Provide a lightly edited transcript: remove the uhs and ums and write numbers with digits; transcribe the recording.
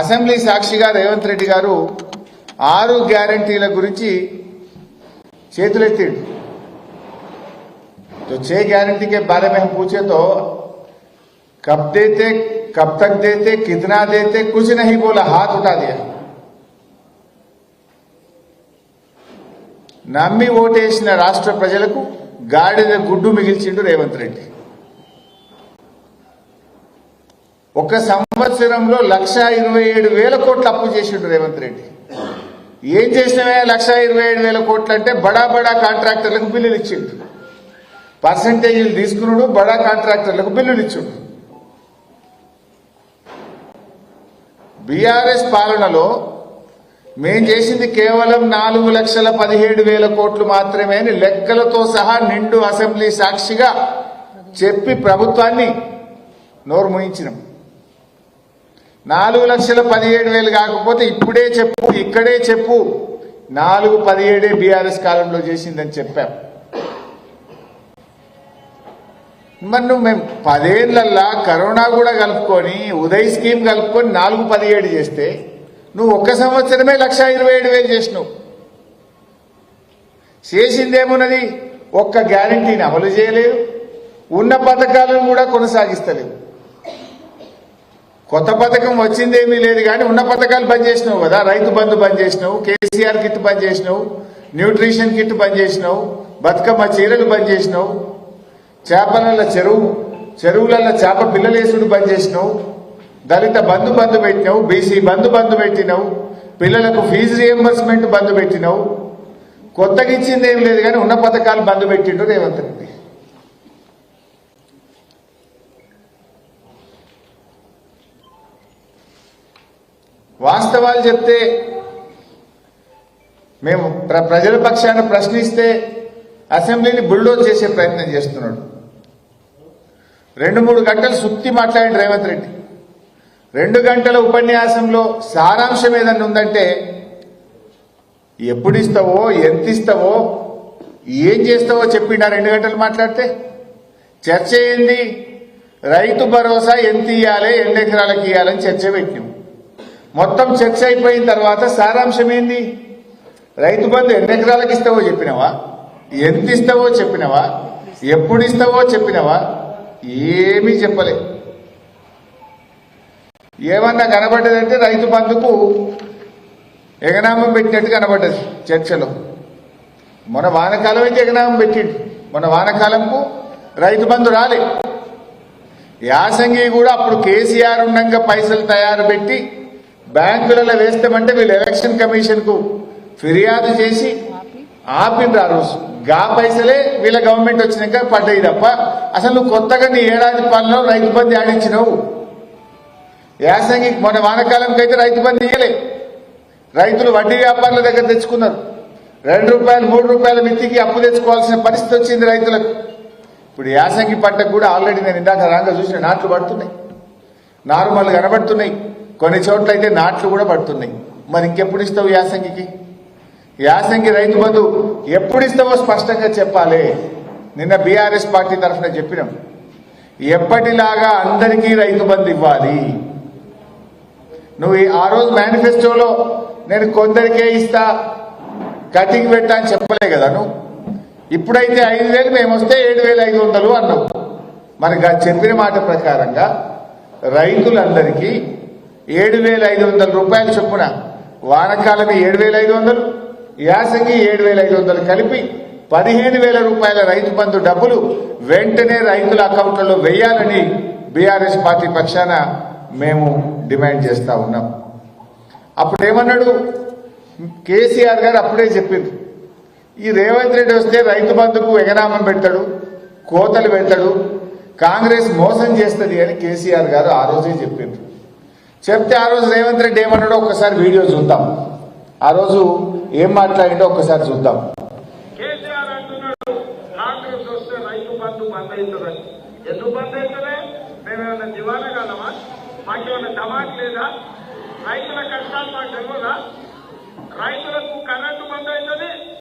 Assembly సాక్షిగా రేవంత్ రెడ్డి గారు 6 గ్యారంటీల గురించి చేతులెత్తిండు. तो 6 गारंटी के बारे में हम पूछे तो कब देते, कब तक देते, कितना देते, कुछ नहीं बोला, हाथ उठा दिया. నమ్మి ఓటేసిన రాష్ట్ర ప్రజలకు గాడిద గుడ్డు మిగిల్చిండు రేవంత్ రెడ్డి. ఒక సంవత్సరంలో 1,27,000 కోట్లు అప్పు చేసిండు రేవంత్ రెడ్డి. ఏం చేసినవే 1,27,000 కోట్లు అంటే బడా బడా కాంట్రాక్టర్లకు బిల్లులు ఇచ్చిండు, పర్సంటేజీలు తీసుకున్నాడు, బడా కాంట్రాక్టర్లకు బిల్లులు ఇచ్చిండు. బీఆర్ఎస్ పాలనలో మేం చేసింది కేవలం 4,17,000 కోట్లు మాత్రమే అని లెక్కలతో సహా నిండు అసెంబ్లీ సాక్షిగా చెప్పి ప్రభుత్వాన్ని నోరు మూయించినాం. 4,17,000 కాకపోతే ఇప్పుడే చెప్పు, ఇక్కడే చెప్పు, 4,17 బీఆర్ఎస్ కాలంలో చేసిందని చెప్పాం. మరి నువ్వు మేము 10 ఏళ్లల్లా కరోనా కూడా కలుపుకొని ఉదయ్ స్కీమ్ కలుపుకొని 4,17 చేస్తే నువ్వు ఒక్క సంవత్సరమే 1,27,000 చేసినావు. చేసిందేమున్నది? ఒక్క గ్యారంటీని అమలు చేయలేవు, ఉన్న పథకాలను కూడా కొనసాగిస్తలేవు. కొత్త పథకం వచ్చిందేమీ లేదు కానీ ఉన్న పథకాలు బంద్ చేసినావు కదా. రైతు బంధు బంద్ చేసినావు, కేసీఆర్ కిట్ బంద్ చేసినావు, న్యూట్రిషన్ కిట్ బంద్ చేసినావు, బతుకమ్మ చీరలు బంద్ చేసినావు, చేపల చెరువులలో చేప పిల్లలేసుడు బంద్ చేసినావు, దళిత బంధు పెట్టినావు, బీసీ బంధు పెట్టినావు, పిల్లలకు ఫీజు రియంబర్స్మెంట్ బంధు పెట్టినావు. కొత్తగా ఇచ్చింది ఏం లేదు కానీ ఉన్న పథకాలు బంద్ పెట్టిండు రేవంత్ రెడ్డి. వాస్తవాలు చెప్తే మేము ప్రజల పక్షాన ప్రశ్నిస్తే అసెంబ్లీని బుల్డోజ్ చేసే ప్రయత్నం చేస్తున్నాడు. 2-3 గంటలు సుత్తి మాట్లాడిన రేవంత్ రెడ్డి. 2 గంటల ఉపన్యాసంలో సారాంశం ఏదన్నా ఉందంటే ఎప్పుడు ఇస్తావో, ఎంత ఇస్తావో, ఏం చేస్తావో చెప్పిండా. 2 గంటలు మాట్లాడితే చర్చ ఏంది? రైతు భరోసా ఎంత ఇయ్యాలి, ఎన్ని ఎకరాలకు ఇయ్యాలని చర్చ పెట్టినాం. మొత్తం చర్చ అయిపోయిన తర్వాత సారాంశం ఏంది? రైతు బంధు ఎన్ని ఎకరాలకు ఇస్తావో చెప్పినవా, ఎంత ఇస్తావో చెప్పినవా, ఎప్పుడు ఇస్తావో చెప్పినవా? ఏమీ చెప్పలే. ఏమన్నా కనబడ్డదంటే రైతు బంధుకు ఎగనామం పెట్టినట్టు కనబడ్డది చర్చలో. మొన్న వానకాలం అయితే ఎగనామం పెట్టిండు, మొన్న వానకాలంకు రైతు బంధు రాలే. యాసంగి కూడా అప్పుడు కేసీఆర్ ఉండగా పైసలు తయారు పెట్టి బ్యాంకులలో వేస్తామంటే వీళ్ళు ఎలక్షన్ కమిషన్ కు ఫిర్యాదు చేసి ఆపిండ్రు. ఆ రోజు గా పైసలే వీళ్ళ గవర్నమెంట్ వచ్చినాక పడ్డాయి తప్ప అసలు నువ్వు కొత్తగా నీ ఏడాది పాలనలో రైతు బంధు ఆడించినావు. యాసంగి మొన్న వానకాలంకి అయితే రైతు బంధు ఇయ్యలే. రైతులు వడ్డీ వ్యాపారుల దగ్గర తెచ్చుకున్నారు. 2 రూపాయలు 3 రూపాయల మిత్తికి అప్పు తెచ్చుకోవాల్సిన పరిస్థితి వచ్చింది రైతులకు. ఇప్పుడు యాసంగి పంటకు కూడా ఆల్రెడీ నేను ఇందాక రాగా చూసిన నాట్లు పడుతున్నాయి, నార్మల్ కనబడుతున్నాయి, కొన్ని చోట్ల అయితే నాట్లు కూడా పడుతున్నాయి. మరి ఇంకెప్పుడు ఇస్తావు యాసంగికి? యాసంగి రైతు బంధు ఎప్పుడు ఇస్తావో స్పష్టంగా చెప్పాలి. నిన్న బీఆర్ఎస్ పార్టీ తరఫున చెప్పినాం, ఎప్పటిలాగా అందరికీ రైతు బంధు ఇవ్వాలి. నువ్వు ఆ రోజు మేనిఫెస్టోలో నేను కొందరికే ఇస్తా, కటింగ్ పెట్టా అని చెప్పలే కదా నువ్వు. ఇప్పుడైతే 5,000 మేము వస్తే 7,500 అన్నావు. మరి చెప్పిన మాట ప్రకారంగా రైతులందరికీ 7,500 రూపాయలు చొప్పున, వానకాలమే 7,500, యాసంగి 7,500 కలిపి 15,000 రూపాయల రైతు బంధు డబ్బులు వెంటనే రైతుల అకౌంట్లలో వేయాలని బీఆర్ఎస్ పార్టీ పక్షాన మేము డిమాండ్ చేస్తా ఉన్నాం. అప్పుడు ఏమన్నాడు కేసీఆర్ గారు? అప్పుడే చెప్పింది, ఈ రేవంత్ రెడ్డి వస్తే రైతు బంధుకు ఎగనామం పెడతాడు, కోతలు పెడతాడు, కాంగ్రెస్ మోసం చేస్తుంది అని కేసీఆర్ గారు ఆ రోజే చెప్పిండ్రు. చెప్తే ఆ రోజు రేవంత్ రెడ్డి ఏమన్నాడో ఒక్కసారి వీడియో చూద్దాం. ఆ రోజు ఏం మాట్లాడిండో ఒక్కసారి చూద్దాం. కేసీఆర్ అంటున్నాడు కాంగ్రెస్ వస్తే రైతు బంధు బంద్ అవుతుందని. ఎందుకు బంద్ అవుతుంది? మేమేమన్నా దివాలా కాదమా? మాకేమన్నా దమాక్ లేదా? రైతుల కష్టాలు మాకు తెలియదా? రైతులకు కరెంటు బంద్ అవుతుంది,